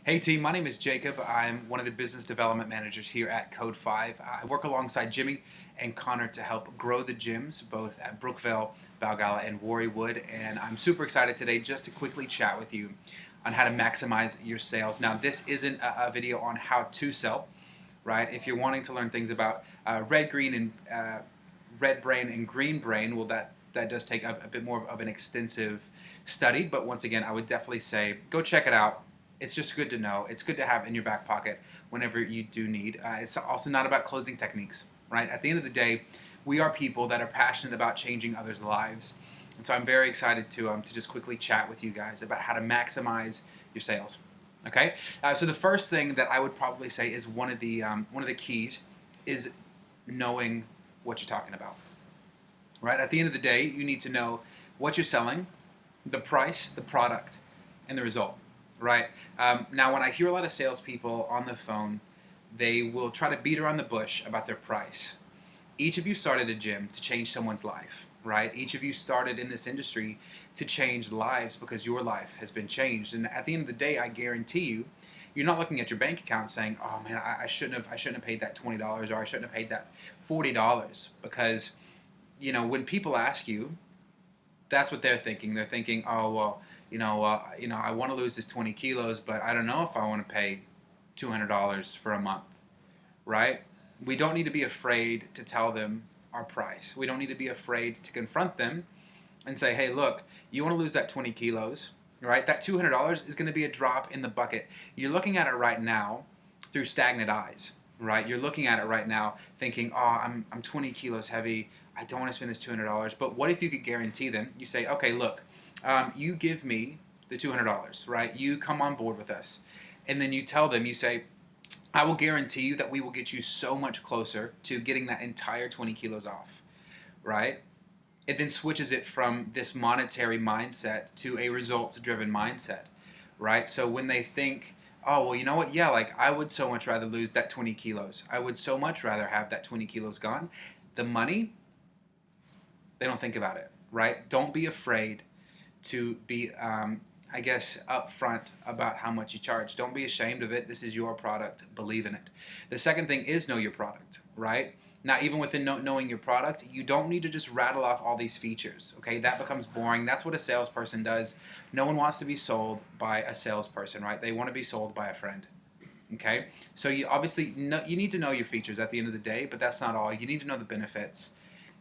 Hey team, my name is Jacob. I'm one of the business development managers here at Code 5. I work alongside Jimmy and Connor to help grow the gyms both at Brookville, Balgala, and Warrywood. And I'm super excited today just to quickly chat with you on how to maximize your sales. Now, this isn't a video on how to sell, right? If you're wanting to learn things about red brain and green brain, well, that does take a bit more of an extensive study. But once again, I would definitely say go check it out. It's just good to know. It's good to have in your back pocket whenever you do need. It's also not about closing techniques, right? At the end of the day, we are people that are passionate about changing others' lives. And so I'm very excited to just quickly chat with you guys about how to maximize your sales. Okay, so the first thing that I would probably say is one of the keys is knowing what you're talking about. Right? At the end of the day, you need to know what you're selling, the price, the product, and the result. Right? Now, when I hear a lot of salespeople on the phone, they will try to beat around the bush about their price. Each of you started a gym to change someone's life, right? Each of you started in this industry to change lives because your life has been changed. And at the end of the day, I guarantee you, you're not looking at your bank account saying, "Oh man, I shouldn't have paid that $20 or I shouldn't have paid that $40," because when people ask you, that's what they're thinking. They're thinking, "Oh well, I want to lose this 20 kilos, but I don't know if I want to pay $200 for a month." Right? We don't need to be afraid to tell them our price. We don't need to be afraid to confront them and say, "Hey, look, you want to lose that 20 kilos, right? That $200 is going to be a drop in the bucket. You're looking at it right now through stagnant eyes, right? You're looking at it right now thinking, oh, I'm 20 kilos heavy. I don't want to spend this $200. But what if you could guarantee them? You say, okay, look, you give me the $200, right? You come on board with us. And then you tell them, you say, I will guarantee you that we will get you so much closer to getting that entire 20 kilos off, right? It then switches it from this monetary mindset to a results driven mindset, right? So when they think, oh, well, you know what? Yeah, like I would so much rather lose that 20 kilos. I would so much rather have that 20 kilos gone. The money, they don't think about it, right? Don't be afraid to be, I guess, upfront about how much you charge. Don't be ashamed of it. This is your product. Believe in it. The second thing is know your product, right? Now, even within knowing your product, you don't need to just rattle off all these features, okay? That becomes boring. That's what a salesperson does. No one wants to be sold by a salesperson, right? They want to be sold by a friend, okay? So you obviously you need to know your features at the end of the day, but that's not all. You need to know the benefits.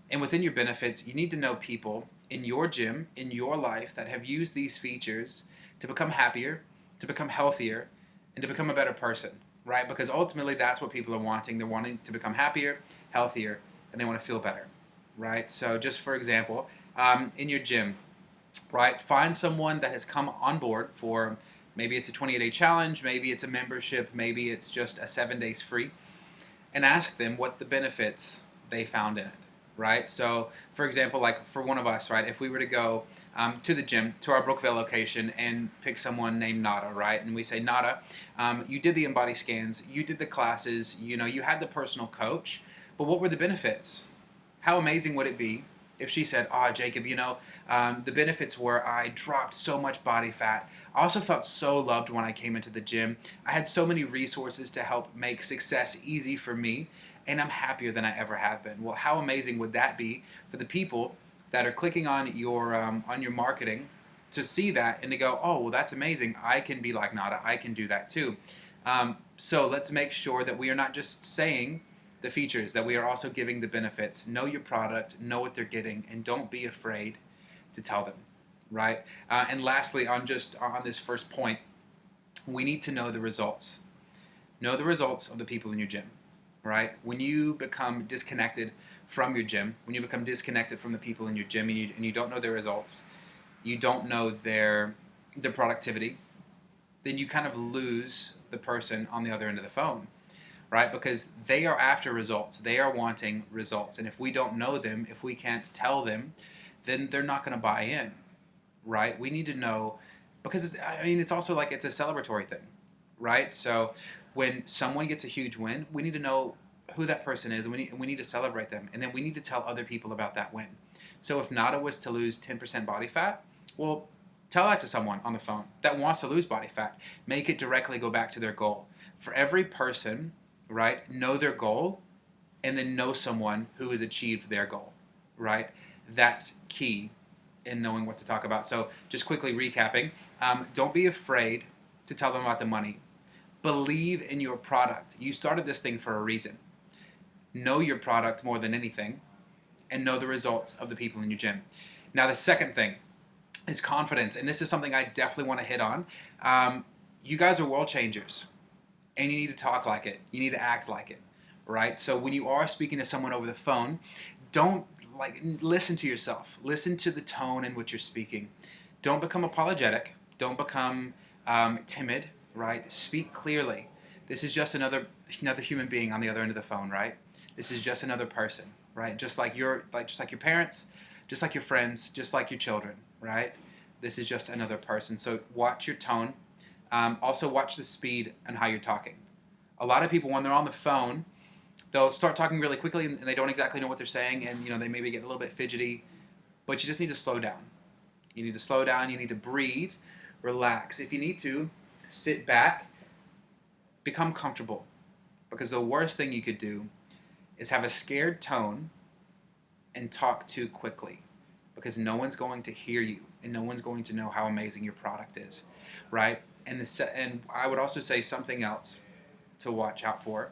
And within your benefits, you need to know people in your gym, in your life, that have used these features to become happier, to become healthier, and to become a better person, right? Because ultimately, that's what people are wanting. They're wanting to become happier, healthier, and they want to feel better, right? So, just for example, in your gym, right, find someone that has come on board for maybe it's a 28-day challenge, maybe it's a membership, maybe it's just a 7 days free, and ask them what the benefits they found in it, right? So, for example, like for one of us, right, if we were to go to the gym, to our Brookville location, and pick someone named Nada, right, and we say, Nada, you did the InBody scans, you did the classes, you had the personal coach, but what were the benefits? How amazing would it be if she said, oh, Jacob, the benefits were I dropped so much body fat. I also felt so loved when I came into the gym. I had so many resources to help make success easy for me, and I'm happier than I ever have been. Well, how amazing would that be for the people that are clicking on your marketing to see that and to go, oh, well, that's amazing. I can be like Nada. I can do that too. So let's make sure that we are not just saying the features, that we are also giving the benefits. Know your product, know what they're getting, and don't be afraid to tell them, right? And lastly, on this first point, we need to know the results. Know the results of the people in your gym, right? When you become disconnected from your gym, when you become disconnected from the people in your gym, and you don't know their results, you don't know their productivity, then you kind of lose the person on the other end of the phone, right? Because they are after results. They are wanting results. And if we don't know them, if we can't tell them, then they're not going to buy in, right? We need to know, because it's also like it's a celebratory thing, right? So when someone gets a huge win, we need to know who that person is, and we need to celebrate them. And then we need to tell other people about that win. So if Nada was to lose 10% body fat, well, Tell that to someone on the phone that wants to lose body fat. Make it directly go back to their goal. For every person, right, know their goal and then know someone who has achieved their goal, right? That's key in knowing what to talk about. So just quickly recapping, don't be afraid to tell them about the money. Believe in your product. You started this thing for a reason. Know your product more than anything and know the results of the people in your gym. Now, the second thing is confidence, and this is something I definitely want to hit on. You guys are world changers, and you need to talk like it. You need to act like it, right? So when you are speaking to someone over the phone, don't listen to yourself. Listen to the tone in which you're speaking. Don't become apologetic. Don't become timid, right? Speak clearly. This is just another human being on the other end of the phone, right? This is just another person, right? Just like your parents, just like your friends, just like your children, right? This is just another person. So watch your tone. Also watch the speed and how you're talking. A lot of people, when they're on the phone, they'll start talking really quickly and they don't exactly know what they're saying, and they maybe get a little bit fidgety. But you just need to slow down. You need to slow down. You need to breathe, relax. If you need to, sit back, become comfortable. Because the worst thing you could do is have a scared tone and talk too quickly, because no one's going to hear you and no one's going to know how amazing your product is, right? And I would also say something else to watch out for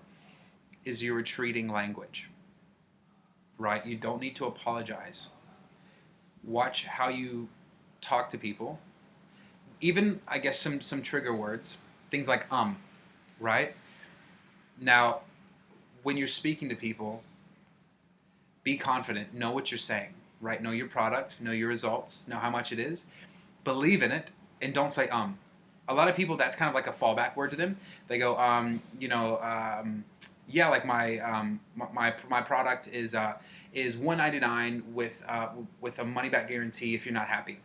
is your retreating language, right? You don't need to apologize. Watch how you talk to people. Even, I guess, some trigger words, things like right? Now, when you're speaking to people, be confident, know what you're saying, right? Know your product, know your results, know how much it is, believe in it, and don't say A lot of people, that's kind of like a fallback word to them. They go, yeah, like my product is $199 with a money back guarantee if you're not happy.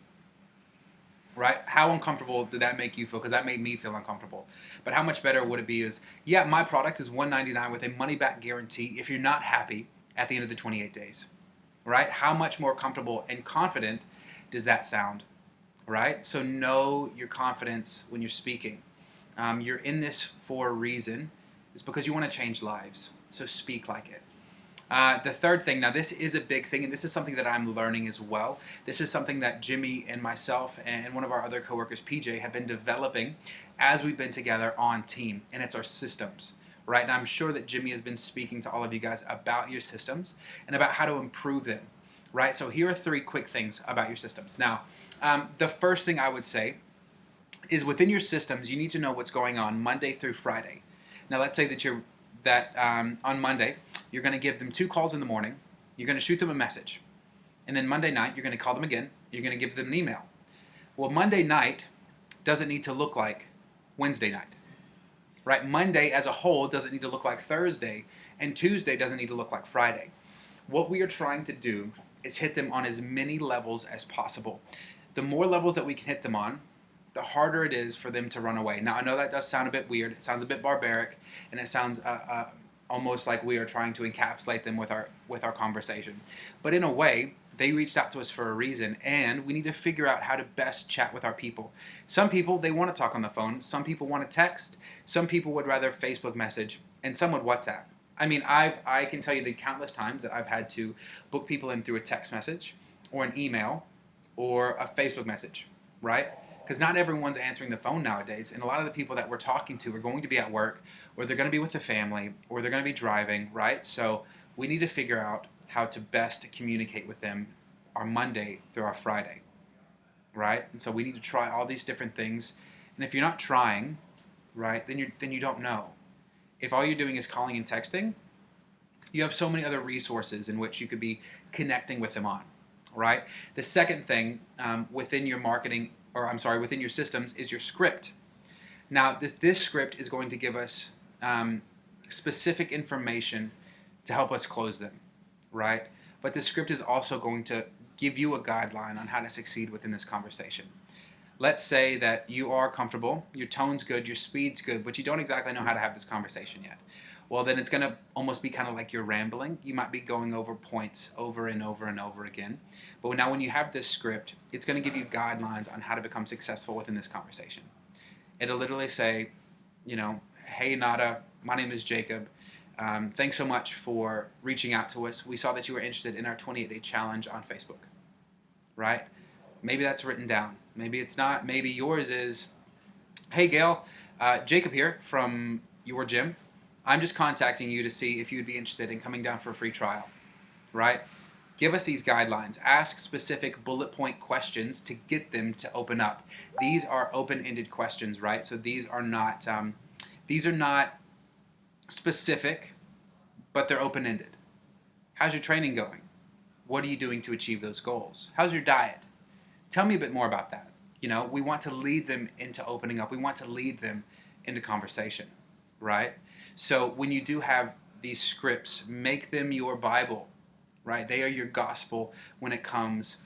Right? How uncomfortable did that make you feel? Because that made me feel uncomfortable. But how much better would it be is, yeah, my product is $199 with a money back guarantee if you're not happy at the end of the 28 days. Right? How much more comfortable and confident does that sound? Right? So know your confidence when you're speaking. You're in this for a reason. It's because you want to change lives. So speak like it. The third thing, now this is a big thing, and this is something that I'm learning as well. This is something that Jimmy and myself and one of our other coworkers, PJ, have been developing as we've been together on team, and it's our systems, right? And I'm sure that Jimmy has been speaking to all of you guys about your systems and about how to improve them, right? So here are 3 quick things about your systems. Now, the first thing I would say is within your systems, you need to know what's going on Monday through Friday. Now, let's say that on Monday, you're going to give them 2 calls in the morning. You're going to shoot them a message. And then Monday night, you're going to call them again. You're going to give them an email. Well, Monday night doesn't need to look like Wednesday night, right? Monday as a whole doesn't need to look like Thursday, and Tuesday doesn't need to look like Friday. What we are trying to do is hit them on as many levels as possible. The more levels that we can hit them on, the harder it is for them to run away. Now, I know that does sound a bit weird. It sounds a bit barbaric, and it sounds almost like we are trying to encapsulate them with our conversation. But in a way, they reached out to us for a reason, and we need to figure out how to best chat with our people. Some people, they want to talk on the phone. Some people want to text. Some people would rather Facebook message, and some would WhatsApp. I mean, I can tell you the countless times that I've had to book people in through a text message or an email or a Facebook message, right? Because not everyone's answering the phone nowadays, and a lot of the people that we're talking to are going to be at work, or they're going to be with the family, or they're going to be driving, right? So we need to figure out how to best communicate with them our Monday through our Friday, right? And so we need to try all these different things. And if you're not trying, right, then you don't know. If all you're doing is calling and texting, you have so many other resources in which you could be connecting with them on, right? The second thing within your marketing, within your systems is your script. Now, this script is going to give us specific information to help us close them, right? But the script is also going to give you a guideline on how to succeed within this conversation. Let's say that you are comfortable, your tone's good, your speed's good, but you don't exactly know how to have this conversation yet. Well, then it's going to almost be kind of like you're rambling. You might be going over points over and over and over again. But now when you have this script, it's going to give you guidelines on how to become successful within this conversation. It'll literally say, hey, Nada, my name is Jacob. Thanks so much for reaching out to us. We saw that you were interested in our 28-day challenge on Facebook, right? Maybe that's written down. Maybe it's not. Maybe yours is, hey, Gail, Jacob here from your gym. I'm just contacting you to see if you'd be interested in coming down for a free trial, right? Give us these guidelines. Ask specific bullet point questions to get them to open up. These are open-ended questions, right? So these are not specific, but they're open-ended. How's your training going? What are you doing to achieve those goals? How's your diet? Tell me a bit more about that. We want to lead them into opening up. We want to lead them into conversation, right? So when you do have these scripts, make them your Bible, right? They are your gospel when it comes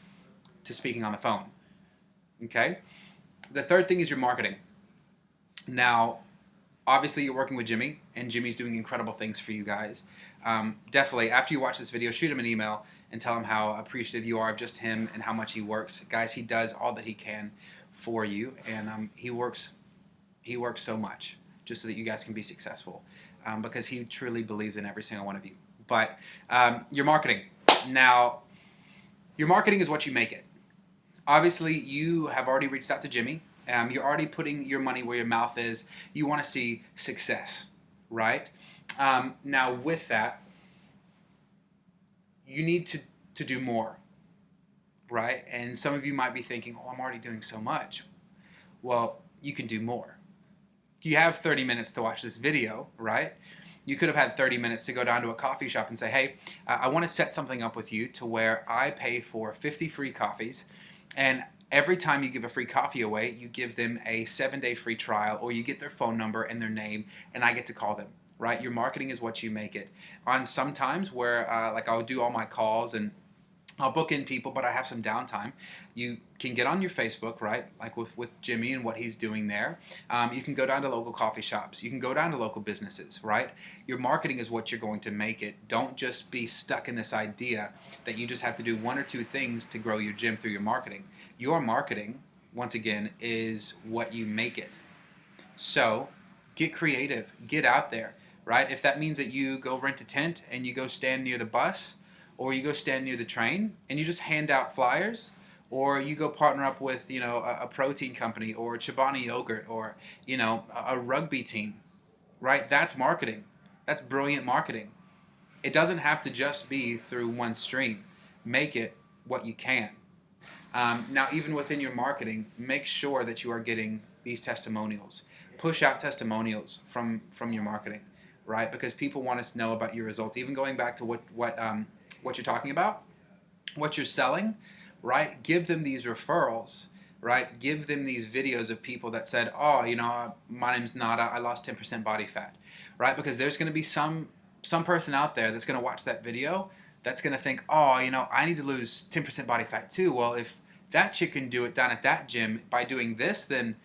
to speaking on the phone, okay? The third thing is your marketing. Now, obviously you're working with Jimmy, and Jimmy's doing incredible things for you guys. Definitely, after you watch this video, shoot him an email and tell him how appreciative you are of just him and how much he works. Guys, he does all that he can for you, and he works so much just so that you guys can be successful, because he truly believes in every single one of you. But your marketing. Now, your marketing is what you make it. Obviously, you have already reached out to Jimmy. You're already putting your money where your mouth is. You want to see success, right? Now, with that, you need to do more, right? And some of you might be thinking, oh, I'm already doing so much. Well, you can do more. You have 30 minutes to watch this video, right? You could have had 30 minutes to go down to a coffee shop and say, hey, I want to set something up with you to where I pay for 50 free coffees, and every time you give a free coffee away, you give them a 7-day free trial, or you get their phone number and their name, and I get to call them, right? Your marketing is what you make it. On some times where like I'll do all my calls and I'll book in people, but I have some downtime. You can get on your Facebook, right? Like with Jimmy and what he's doing there. You can go down to local coffee shops. You can go down to local businesses, right? Your marketing is what you're going to make it. Don't just be stuck in this idea that you just have to do one or two things to grow your gym through your marketing. Your marketing, once again, is what you make it. So get creative, get out there, right? If that means that you go rent a tent and you go stand near the bus, or you go stand near the train and you just hand out flyers, or you go partner up with a protein company or Chobani yogurt, or a rugby team, right? That's marketing. That's brilliant marketing. It doesn't have to just be through one stream. Make it what you can. Now, even within your marketing, make sure that you are getting these testimonials. Push out testimonials from your marketing, right? Because people want to know about your results. Even going back to what you're talking about, what you're selling, right? Give them these referrals, right? Give them these videos of people that said, oh, my name's Nada, I lost 10% body fat, right? Because there's going to be some person out there that's going to watch that video that's going to think, oh, I need to lose 10% body fat too. Well, if that chick can do it down at that gym by doing this, then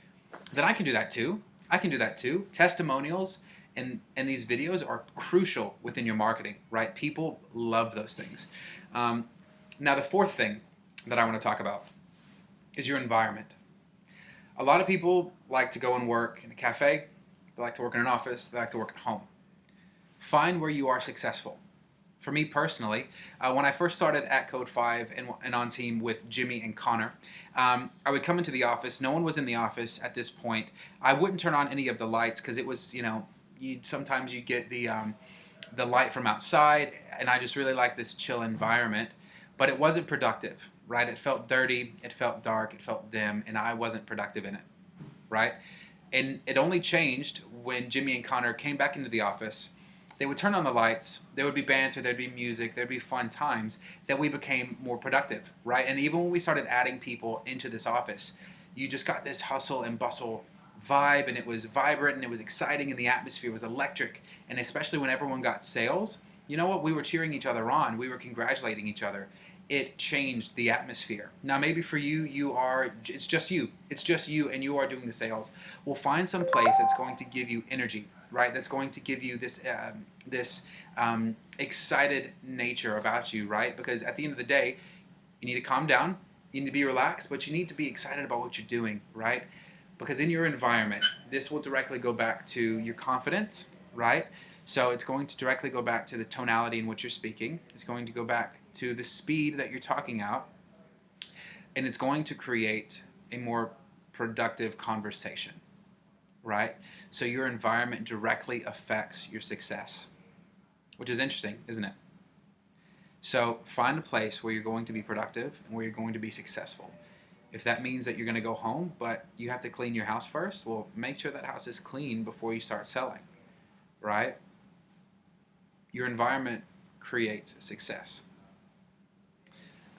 I can do that too. I can do that too. Testimonials and these videos are crucial within your marketing, right? People love those things. Now, the fourth thing that I want to talk about is your environment. A lot of people like to go and work in a cafe. They like to work in an office. They like to work at home. Find where you are successful. For me personally, when I first started at Code 5 and on team with Jimmy and Connor, I would come into the office. No one was in the office at this point. I wouldn't turn on any of the lights because it was, sometimes you get the light from outside, and I just really like this chill environment, but it wasn't productive, right? It felt dirty, it felt dark, it felt dim, and I wasn't productive in it, right? And it only changed when Jimmy and Connor came back into the office. They would turn on the lights, there would be banter, there'd be music, there'd be fun times, that we became more productive, right? And even when we started adding people into this office, you just got this hustle and bustle vibe, and it was vibrant, and it was exciting, and the atmosphere was electric. And especially when everyone got sales, you know what? We were cheering each other on. We were congratulating each other. it changed the atmosphere. Now, maybe for you, it's just you. It's just you, and you are doing the sales. Well, find some place that's going to give you energy, right? That's going to give you this excited nature about you, right? Because at the end of the day, you need to calm down. You need to be relaxed, but you need to be excited about what you're doing, right? Because in your environment, this will directly go back to your confidence, right? So it's going to directly go back to the tonality in which you're speaking. It's going to go back to the speed that you're talking out. And it's going to create a more productive conversation, right? So your environment directly affects your success, which is interesting, isn't it? So find a place where you're going to be productive and where you're going to be successful. If that means that you're going to go home, but you have to clean your house first, well, make sure that house is clean before you start selling, right? Your environment creates success.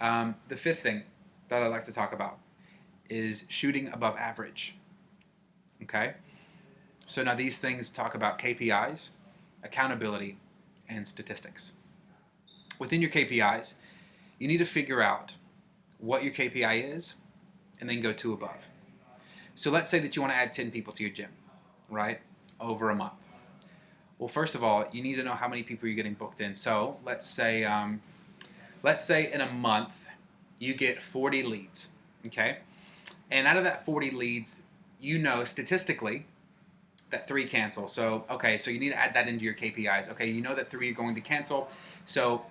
The fifth thing that I'd like to talk about is shooting above average. Okay? So now these things talk about KPIs, accountability, and statistics. Within your KPIs, you need to figure out what your KPI is and then go 2 above. So let's say that you want to add 10 people to your gym, right? Over a month. Well, first of all, you need to know how many people you're getting booked in. So let's say in a month you get 40 leads, okay? And out of that 40 leads, you know statistically that 3 cancel. So you need to add that into your KPIs. Okay, you know that 3 are going to cancel, so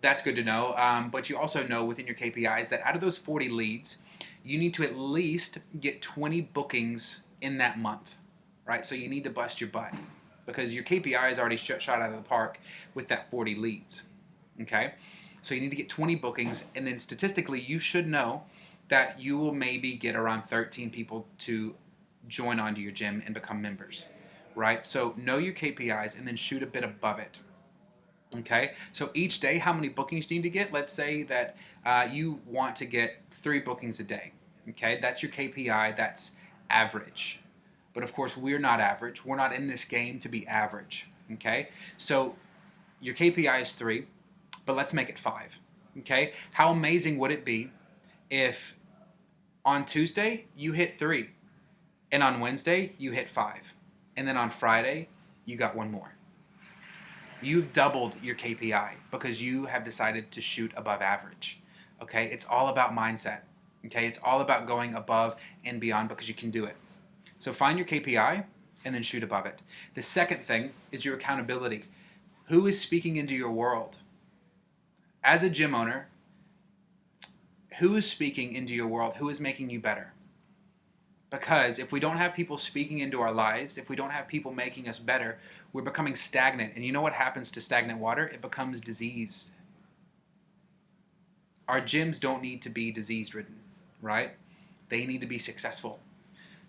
that's good to know. But you also know within your KPIs that out of those 40 leads, you need to at least get 20 bookings in that month, right? So you need to bust your butt because your KPI is already shot out of the park with that 40 leads, okay? So you need to get 20 bookings, and then statistically, you should know that you will maybe get around 13 people to join onto your gym and become members, right? So know your KPIs and then shoot a bit above it. Okay, so each day, how many bookings you need to get? Let's say that you want to get 3 bookings a day. Okay, that's your KPI. That's average. But of course, we're not average. We're not in this game to be average. Okay, so your KPI is 3, but let's make it 5. Okay, how amazing would it be if on Tuesday you hit 3, and on Wednesday you hit 5, and then on Friday you got 1 more? You've doubled your KPI because you have decided to shoot above average. Okay, it's all about mindset. Okay, it's all about going above and beyond because you can do it. So find your KPI and then shoot above it. The second thing is your accountability. Who is speaking into your world? As a gym owner, who is speaking into your world? Who is making you better? Because if we don't have people speaking into our lives, if we don't have people making us better, we're becoming stagnant. And you know what happens to stagnant water? It becomes diseased. Our gyms don't need to be disease-ridden, right? They need to be successful.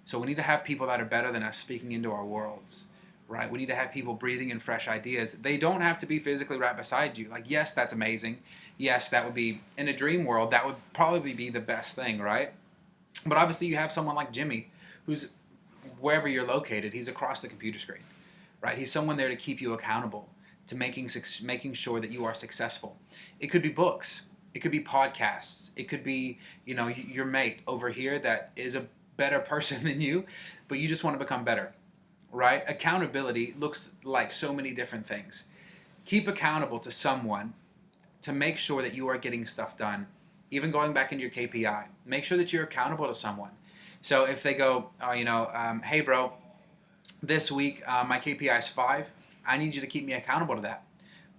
So we need to have people that are better than us speaking into our worlds, right? We need to have people breathing in fresh ideas. They don't have to be physically right beside you. Like, yes, that's amazing. Yes, that would be, in a dream world, that would probably be the best thing, right? But obviously you have someone like Jimmy, who's wherever you're located, he's across the computer screen, right? He's someone there to keep you accountable, to making sure that you are successful. It could be books. It could be podcasts. It could be, your mate over here that is a better person than you, but you just want to become better, right? Accountability looks like so many different things. Keep accountable to someone to make sure that you are getting stuff done. Even going back into your KPI, make sure that you're accountable to someone. So if they go, hey bro, this week my KPI is 5, I need you to keep me accountable to that.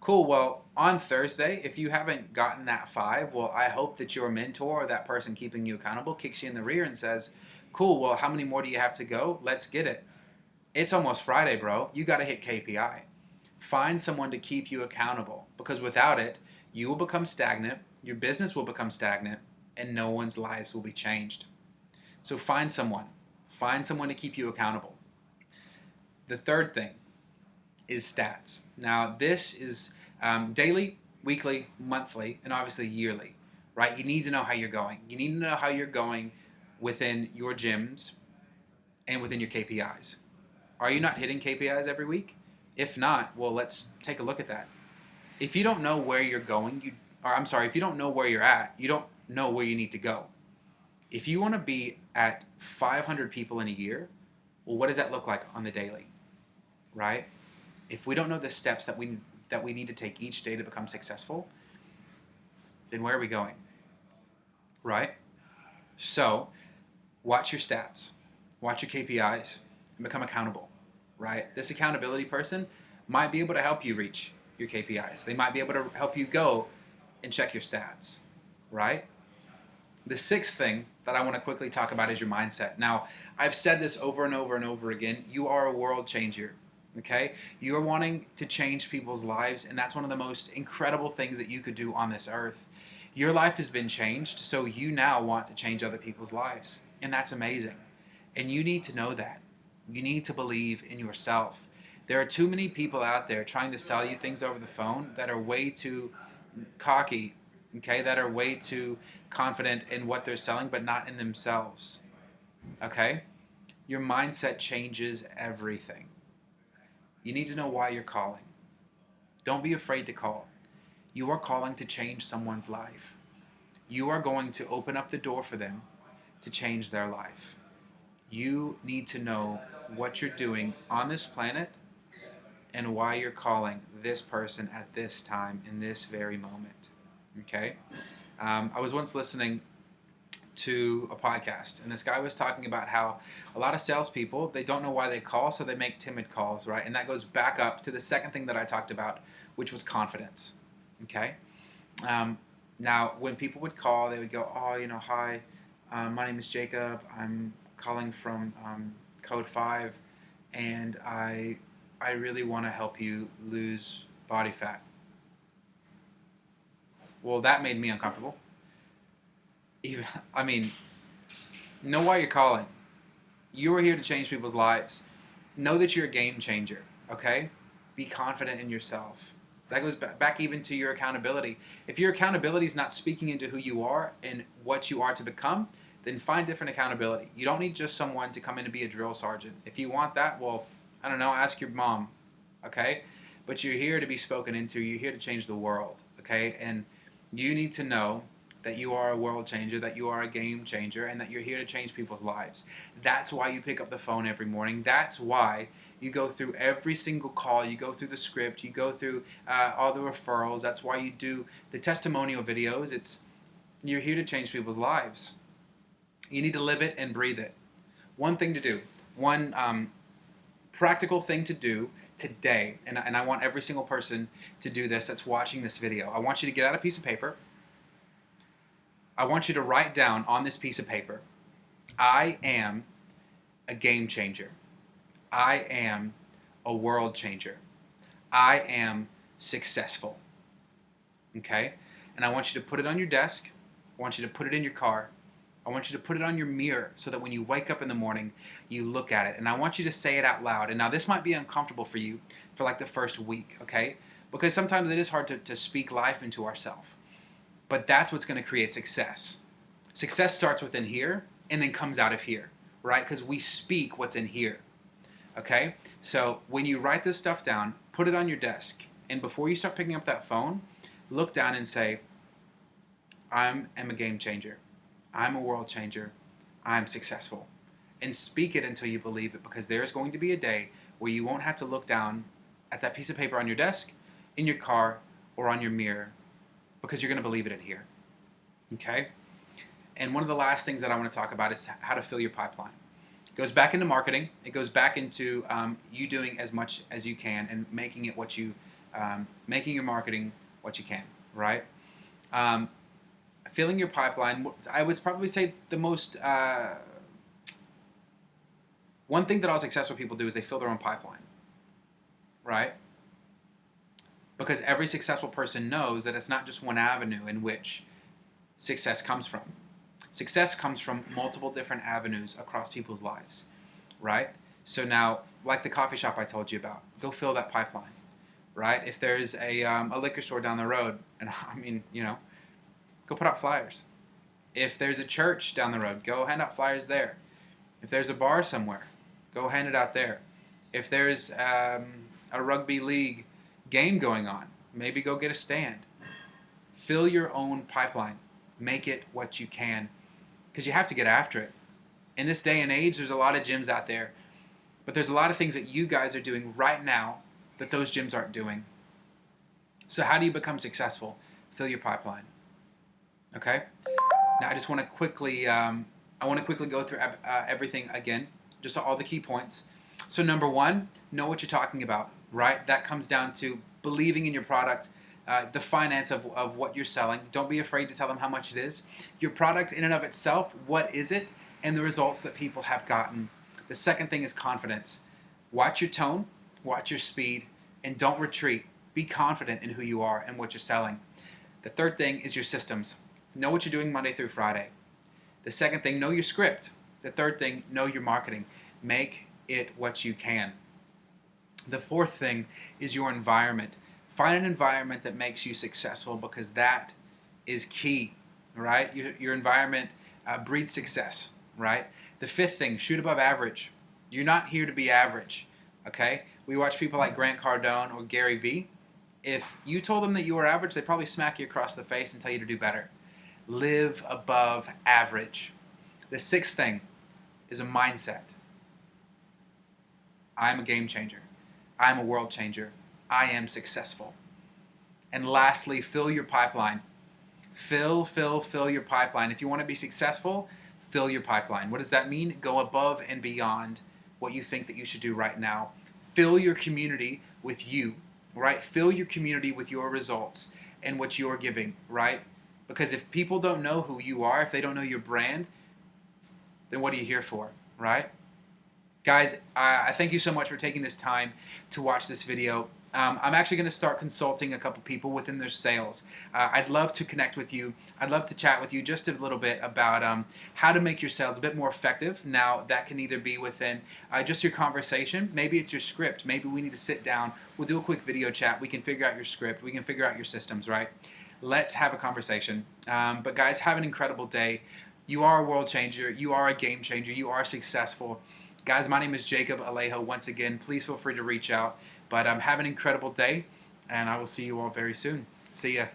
Cool, well, on Thursday, if you haven't gotten that 5, well, I hope that your mentor or that person keeping you accountable kicks you in the rear and says, cool, well, how many more do you have to go? Let's get it. It's almost Friday, bro. You got to hit KPI. Find someone to keep you accountable, because without it, you will become stagnant, your business will become stagnant, and no one's lives will be changed. So find someone to keep you accountable. The third thing is stats. Now this is daily, weekly, monthly, and obviously yearly, right? You need to know how you're going. You need to know how you're going within your gyms and within your KPIs. Are you not hitting KPIs every week? If not, well, let's take a look at that. If you don't know where you're going, or I'm sorry, if you don't know where you're at, you don't know where you need to go. If you want to be at 500 people in a year, well, what does that look like on the daily, right? If we don't know the steps that we need to take each day to become successful, then where are we going, right? So watch your stats, watch your KPIs, and become accountable, right? This accountability person might be able to help you reach your KPIs. They might be able to help you go and check your stats, right? The sixth thing that I want to quickly talk about is your mindset. Now, I've said this over and over and over again. You are a world changer, okay? You are wanting to change people's lives, and that's one of the most incredible things that you could do on this earth. Your life has been changed, so you now want to change other people's lives, and that's amazing. And you need to know that. You need to believe in yourself. There are too many people out there trying to sell you things over the phone that are way too cocky, okay, that are way too confident in what they're selling, but not in themselves, okay? Your mindset changes everything. You need to know why you're calling. Don't be afraid to call. You are calling to change someone's life. You are going to open up the door for them to change their life. You need to know what you're doing on this planet and why you're calling this person at this time in this very moment. Okay? I was once listening to a podcast, and this guy was talking about how a lot of salespeople, they don't know why they call, so they make timid calls, right? And that goes back up to the second thing that I talked about, which was confidence. Okay? Now, when people would call, they would go, oh, hi, my name is Jacob. I'm calling from Code 5, and I really want to help you lose body fat. Well, that made me uncomfortable. Know why you're calling. You are here to change people's lives. Know that you're a game changer, okay? Be confident in yourself. That goes back even to your accountability. If your accountability is not speaking into who you are and what you are to become, then find different accountability. You don't need just someone to come in to be a drill sergeant. If you want that, well, I don't know, ask your mom, okay? But you're here to be spoken into. You're here to change the world, okay? And you need to know that you are a world changer, that you are a game changer, and that you're here to change people's lives. That's why you pick up the phone every morning. That's why you go through every single call. You go through the script. You go through all the referrals. That's why you do the testimonial videos. You're here to change people's lives. You need to live it and breathe it. One thing to do, one practical thing to do today, and I want every single person to do this that's watching this video. I want you to get out a piece of paper. I want you to write down on this piece of paper, I am a game changer. I am a world changer. I am successful. Okay? And I want you to put it on your desk. I want you to put it in your car. I want you to put it on your mirror so that when you wake up in the morning, you look at it. And I want you to say it out loud. And now this might be uncomfortable for you for like the first week, okay? Because sometimes it is hard to speak life into ourselves. But that's what's going to create success. Success starts within here and then comes out of here, right? Because we speak what's in here, okay? So when you write this stuff down, put it on your desk. And before you start picking up that phone, look down and say, I am a game changer. I'm a world changer. I'm successful. And speak it until you believe it, because there's going to be a day where you won't have to look down at that piece of paper on your desk, in your car, or on your mirror, because you're going to believe it in here. Okay? And one of the last things that I want to talk about is how to fill your pipeline. It goes back into marketing. It goes back into you doing as much as you can and making it making your marketing what you can, right? Filling your pipeline, I would probably say the most, one thing that all successful people do is they fill their own pipeline, right? Because every successful person knows that it's not just one avenue in which success comes from. Success comes from multiple different avenues across people's lives, right? So now, like the coffee shop I told you about, go fill that pipeline, right? If there's a liquor store down the road, and go put out flyers. If there's a church down the road, go hand out flyers there. If there's a bar somewhere, go hand it out there. If there's a rugby league game going on, maybe go get a stand. Fill your own pipeline. Make it what you can, because you have to get after it. In this day and age, there's a lot of gyms out there, but there's a lot of things that you guys are doing right now that those gyms aren't doing. So how do you become successful? Fill your pipeline. Okay. Now I just want to quickly, go through everything again, just all the key points. So number one, know what you're talking about, right? That comes down to believing in your product, the finance of what you're selling. Don't be afraid to tell them how much it is. Your product in and of itself, what is it? And the results that people have gotten. The second thing is confidence. Watch your tone, watch your speed, and don't retreat. Be confident in who you are and what you're selling. The third thing is your systems. Know what you're doing Monday through Friday. The second thing, know your script. The third thing, know your marketing. Make it what you can. The fourth thing is your environment. Find an environment that makes you successful, because that is key, right? Your environment breeds success, right? The fifth thing, shoot above average. You're not here to be average, okay? We watch people like Grant Cardone or Gary Vee. If you told them that you were average, they'd probably smack you across the face and tell you to do better. Live above average. The sixth thing is a mindset. I'm a game changer. I'm a world changer. I am successful. And lastly, fill your pipeline. Fill your pipeline. If you want to be successful, fill your pipeline. What does that mean? Go above and beyond what you think that you should do right now. Fill your community with you, right? Fill your community with your results and what you're giving, right? Because if people don't know who you are, if they don't know your brand, then what are you here for, right? Guys, I thank you so much for taking this time to watch this video. I'm actually going to start consulting a couple people within their sales. I'd love to connect with you. I'd love to chat with you just a little bit about how to make your sales a bit more effective. Now, that can either be within just your conversation. Maybe it's your script. Maybe we need to sit down. We'll do a quick video chat. We can figure out your script. We can figure out your systems, right? Let's have a conversation. But guys, have an incredible day. You are a world changer. You are a game changer. You are successful. Guys, my name is Jacob Alejo. Once again, please feel free to reach out. But have an incredible day, and I will see you all very soon. See ya.